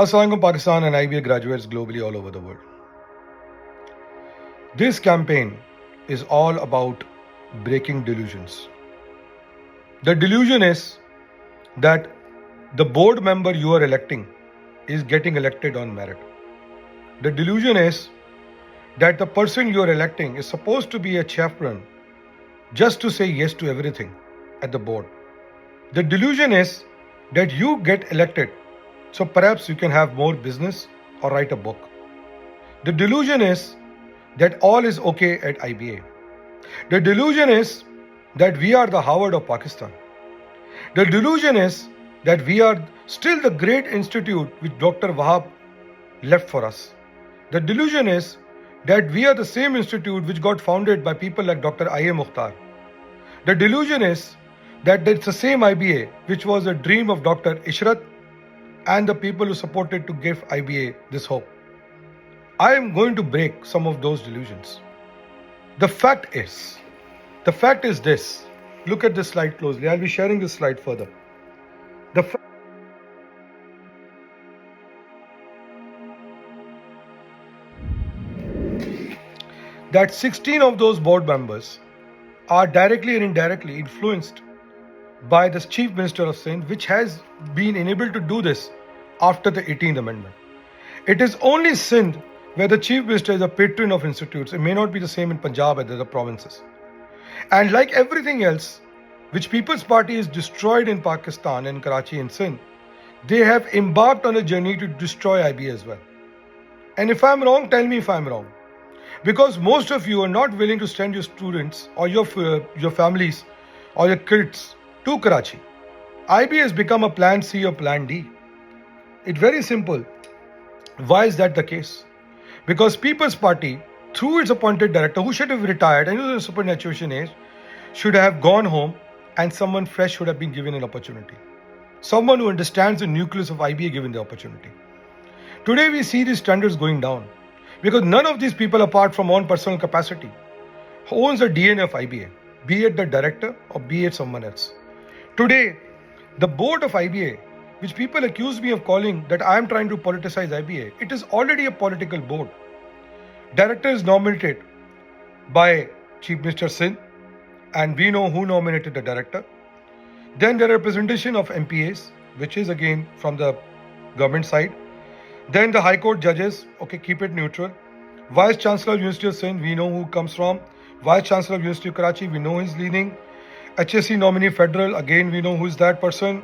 Assalamualaikum Pakistan and IBA graduates globally all over the world. This campaign is all about breaking delusions. The delusion is that the board member you are electing is getting elected on merit. The delusion is that the person you are electing is supposed to be a chaperone just to say yes to everything at the board. The delusion is that you get elected so perhaps you can have more business or write a book. The delusion is that all is okay at IBA. The delusion is that we are the Harvard of Pakistan. The delusion is that we are still the great institute which Dr. Wahab left for us. The delusion is that we are the same institute which got founded by people like Dr. I.A. Mukhtar. The delusion is that it's the same IBA which was a dream of Dr. Ishrat and the people who supported to give IBA this hope. I am going to break some of those delusions. The fact is this. Look at this slide closely. I'll be sharing this slide further. That 16 of those board members are directly and indirectly influenced by the Chief Minister of Sindh, which has been enabled to do this after the 18th Amendment. It is only Sindh where the Chief Minister is a patron of institutes. It may not be the same in Punjab and other provinces. And like everything else, which People's Party is destroyed in Pakistan and Karachi and Sindh, they have embarked on a journey to destroy IBA as well. And if I'm wrong, tell me if I'm wrong. Because most of you are not willing to send your students or your families or your kids to Karachi. IBA has become a plan C or plan D. It's very simple. Why is that the case? Because People's Party, through its appointed director, who should have retired and who is in superannuation age, should have gone home and someone fresh should have been given an opportunity. Someone who understands the nucleus of IBA given the opportunity. Today we see these standards going down because none of these people, apart from one personal capacity, owns the DNA of IBA, be it the director or be it someone else. Today, the board of IBA, which people accuse me of calling that I am trying to politicize IBA, it is already a political board. Director is nominated by Chief Minister Sindh, and we know who nominated the director. Then there are representation of MPAs, which is again from the government side. Then the High Court judges, okay, keep it neutral. Vice Chancellor of University of Sindh, we know who comes from. Vice Chancellor of University of Karachi, we know he's leaning. HSC nominee federal, again we know who is that person.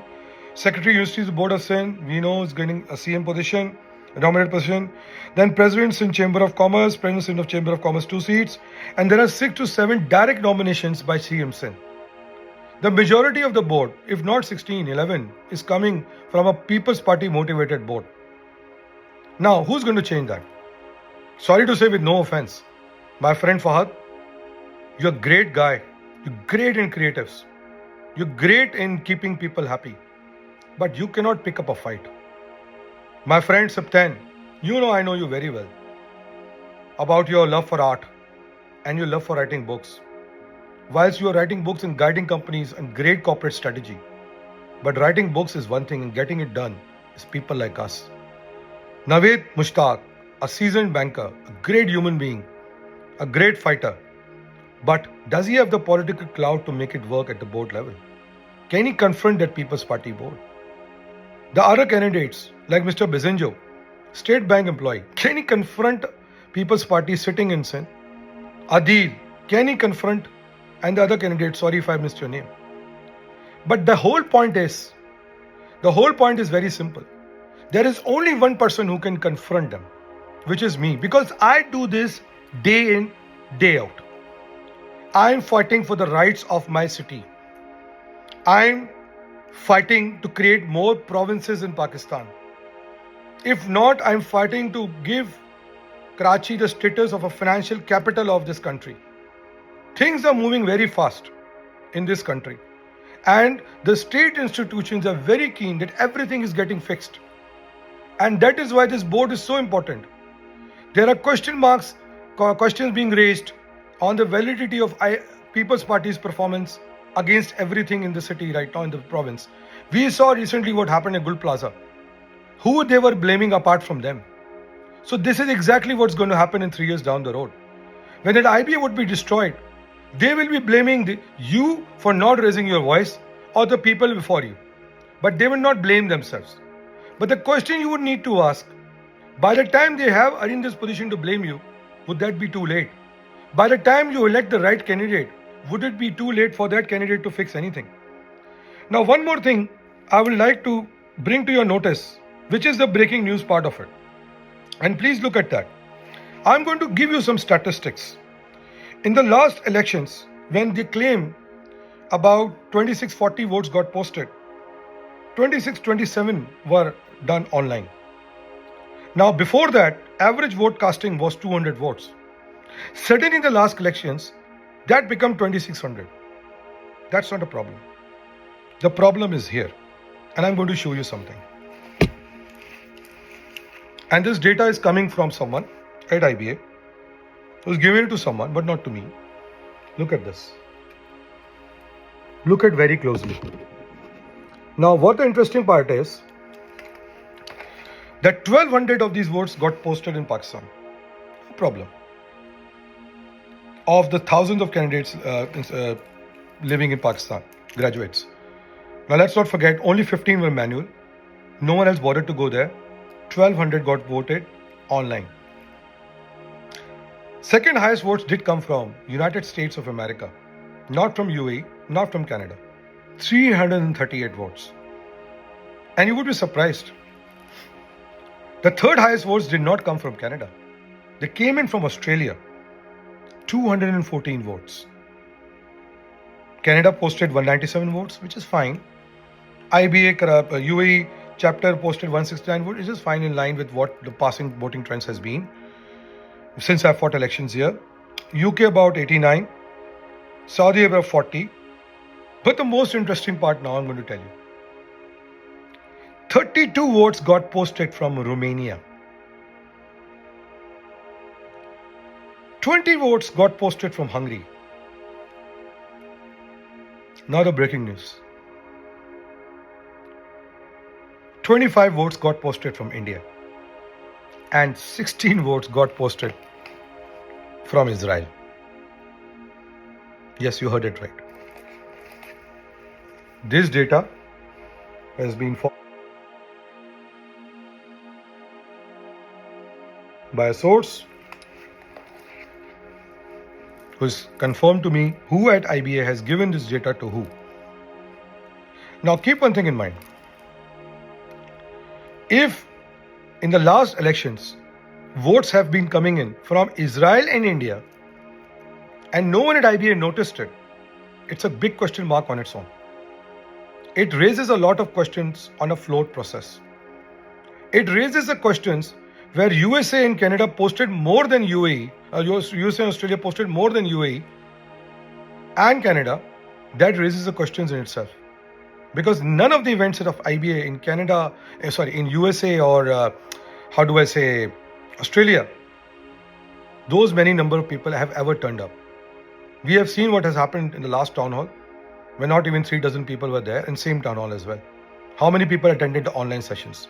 Secretary University of the Board of Sindh, we know is getting a CM position, a nominated position. Then Presidents in Chamber of Commerce, President of Chamber of Commerce, 2 seats. And there are 6 to 7 direct nominations by CM Sindh. The majority of the board, if not 16, 11, is coming from a People's Party motivated board. Now, who's going to change that? Sorry to say, with no offense, my friend Fahad, you're a great guy. You're great in creatives. You're great in keeping people happy. But you cannot pick up a fight. My friend Saptan, I know you very well. About your love for art and your love for writing books. Whilst you are writing books and guiding companies and great corporate strategy. But writing books is one thing and getting it done is people like us. Naveed Mushtaq, a seasoned banker, a great human being, a great fighter. But does he have the political clout to make it work at the board level? Can he confront that People's Party board? The other candidates, like Mr. Bizenjo, State Bank employee, can he confront People's Party sitting in Sindh? Adil, can he confront? And the other candidate, sorry if I missed your name. But the whole point is very simple. There is only one person who can confront them, which is me, because I do this day in, day out. I am fighting for the rights of my city. I am fighting to create more provinces in Pakistan. If not, I am fighting to give Karachi the status of a financial capital of this country. Things are moving very fast in this country. And the state institutions are very keen that everything is getting fixed. And that is why this board is so important. There are questions being raised on the validity of People's Party's performance against everything in the city right now in the province. We saw recently what happened at Gul Plaza. who they were blaming apart from them. So this is exactly what's going to happen in 3 years down the road. When that IBA would be destroyed, they will be blaming you for not raising your voice or the people before you. But they will not blame themselves. But the question you would need to ask, by the time they are in this position to blame you, would that be too late? By the time you elect the right candidate, would it be too late for that candidate to fix anything? Now, one more thing I would like to bring to your notice, which is the breaking news part of it. And please look at that. I'm going to give you some statistics. In the last elections, when they claim about 2640 votes got posted, 2627 were done online. Now, before that, average vote casting was 200 votes. Suddenly in the last elections, that became 2600. That's not a problem. The problem is here. And I'm going to show you something. And this data is coming from someone at IBA who's given it to someone, but not to me. Look at this. Look at very closely. Now, what the interesting part is that 1200 of these votes got posted in Pakistan. No problem. Of the thousands of candidates living in Pakistan, graduates. Now, let's not forget, only 15 were manual. No one else bothered to go there. 1200 got voted online. Second highest votes did come from United States of America, not from UAE, not from Canada. 338 votes. And you would be surprised. The third highest votes did not come from Canada. They came in from Australia. 214 votes. Canada posted 197 votes, which is fine. IBA UAE chapter posted 169 votes, which is fine, in line with what the passing voting trends has been since I fought elections here. UK about 89, Saudi about 40. But the most interesting part now I'm going to tell you. 32 votes got posted from Romania. 20 votes got posted from Hungary. Now the breaking news. 25 votes got posted from India. And 16 votes got posted from Israel. Yes, you heard it right. This data has been by a source who's confirmed to me who at IBA has given this data to who. Now keep one thing in mind. If in the last elections, votes have been coming in from Israel and India, and no one at IBA noticed it, it's a big question mark on its own. It raises a lot of questions on a float process. It raises the questions where USA and Canada posted more than UAE, USA and Australia posted more than UAE and Canada. That raises the questions in itself. Because none of the events of IBA in Canada, in USA or Australia, those many number of people have ever turned up. We have seen what has happened in the last town hall, when not even 3 dozen people were there, and same town hall as well. How many people attended the online sessions?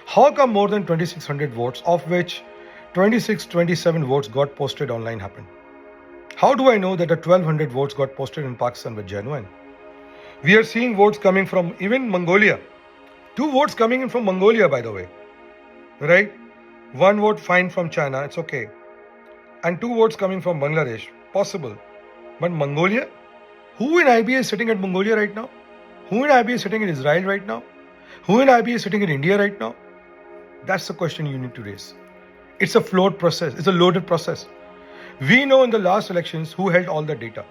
How come more than 2600 votes, of which 2627 votes got posted online, happened? How do I know that the 1200 votes got posted in Pakistan were genuine? We are seeing votes coming from even Mongolia. 2 votes coming in from Mongolia, by the way. Right? 1 vote fine from China, it's okay. And 2 votes coming from Bangladesh, possible. But Mongolia? Who in IBA is sitting at Mongolia right now? Who in IBA is sitting in Israel right now? Who in IBA is sitting in India right now? That's the question you need to raise. It's a flawed process. It's a loaded process. We know in the last elections who held all the data.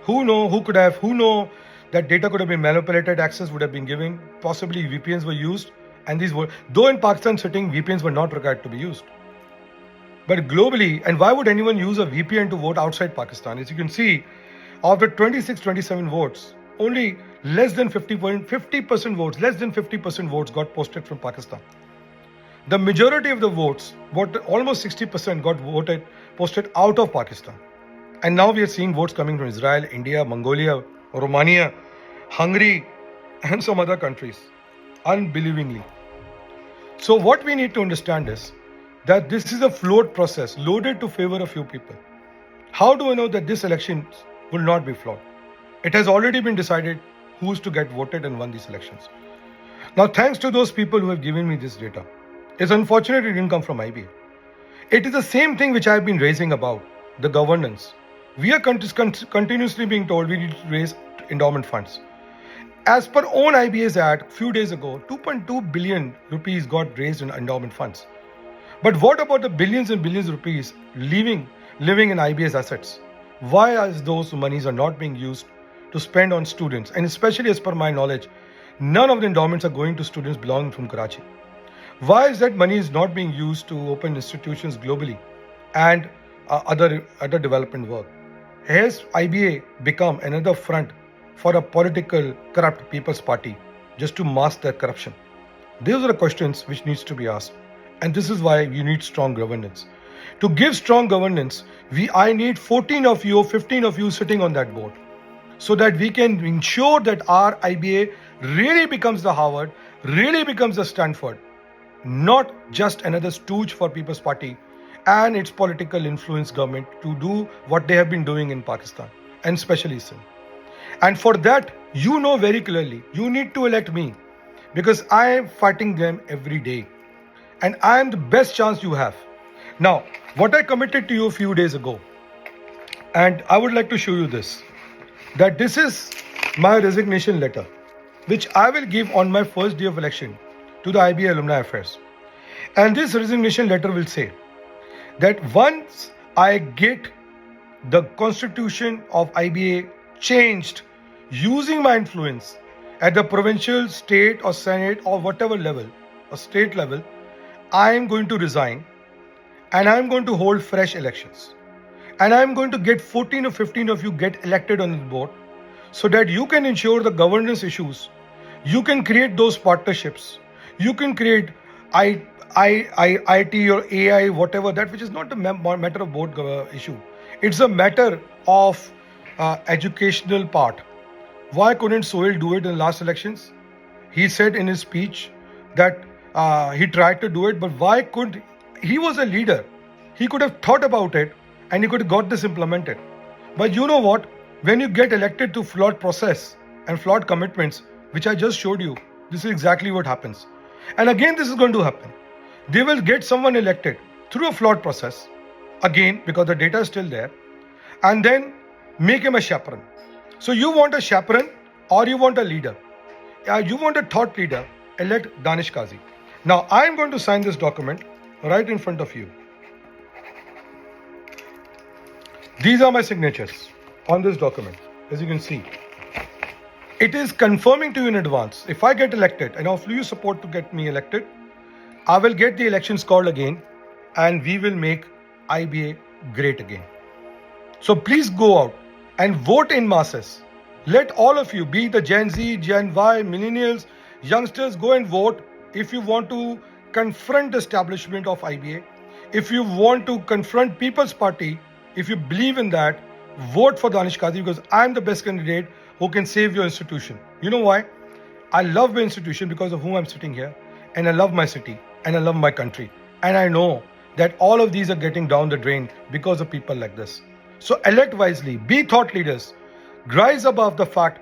Who know that data could have been manipulated, access would have been given, possibly VPNs were used, and these were, though in Pakistan sitting, VPNs were not required to be used. But globally, and why would anyone use a VPN to vote outside Pakistan? As you can see, of the 26-27 votes, only less than 50% votes got posted from Pakistan. The majority of the votes, almost 60% got posted out of Pakistan. And now we are seeing votes coming from Israel, India, Mongolia, Romania, Hungary, and some other countries. Unbelievingly. So what we need to understand is that this is a flawed process loaded to favor a few people. How do I know that this election will not be flawed? It has already been decided who's to get voted and won these elections. Now, thanks to those people who have given me this data. It's unfortunate it didn't come from IBA. It is the same thing which I have been raising about, the governance. We are continuously being told we need to raise endowment funds. As per own IBA's ad, few days ago, 2.2 billion rupees got raised in endowment funds. But what about the billions and billions of rupees living in IBA's assets? Why are those monies are not being used to spend on students? And especially as per my knowledge, none of the endowments are going to students belonging from Karachi. Why is that money is not being used to open institutions globally and other development work? Has IBA become another front for a political corrupt People's Party just to mask their corruption? These are the questions which needs to be asked. And this is why you need strong governance. To give strong governance, I need 14 of you, 15 of you sitting on that board, so that we can ensure that our IBA really becomes the Harvard, really becomes the Stanford, not just another stooge for People's Party and its political influence government to do what they have been doing in Pakistan and especially Sindh. And for that, you know very clearly, you need to elect me because I am fighting them every day. And I am the best chance you have. Now, what I committed to you a few days ago, and I would like to show you this, that this is my resignation letter, which I will give on my first day of election to the IBA Alumni Affairs. And this resignation letter will say that once I get the constitution of IBA changed using my influence at the provincial, state or senate or whatever level, or state level, I am going to resign and I am going to hold fresh elections. And I am going to get 14 or 15 of you get elected on the board so that you can ensure the governance issues. You can create those partnerships. You can create IT or AI, whatever, that which is not a matter of board issue. It's a matter of educational part. Why couldn't Sohail do it in the last elections? He said in his speech that he tried to do it, but why could he was a leader. He could have thought about it and he could have got this implemented. But you know what? When you get elected to flawed process and flawed commitments, which I just showed you, this is exactly what happens. And again, this is going to happen. They will get someone elected through a flawed process, again, because the data is still there, and then make him a chaperone. So you want a chaperone or you want a leader? You want a thought leader, elect Danish Kazi. Now, I am going to sign this document right in front of you. These are my signatures on this document, as you can see. It is confirming to you in advance. If I get elected, and offer you support to get me elected, I will get the elections called again and we will make IBA great again. So please go out and vote in masses. Let all of you, be the Gen Z, Gen Y, millennials, youngsters, go and vote if you want to confront the establishment of IBA. If you want to confront People's Party, if you believe in that, vote for Danish Kazi because I am the best candidate who can save your institution. You know why? I love my institution because of whom I'm sitting here, and I love my city and I love my country. And I know that all of these are getting down the drain because of people like this. So elect wisely, be thought leaders, rise above the fact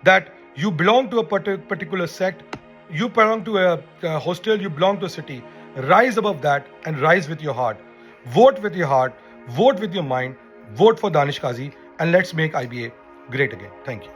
that you belong to a particular sect, you belong to a hostel, you belong to a city. Rise above that and rise with your heart. Vote with your heart, vote with your mind, vote for Danish Kazi, and let's make IBA great again. Thank you.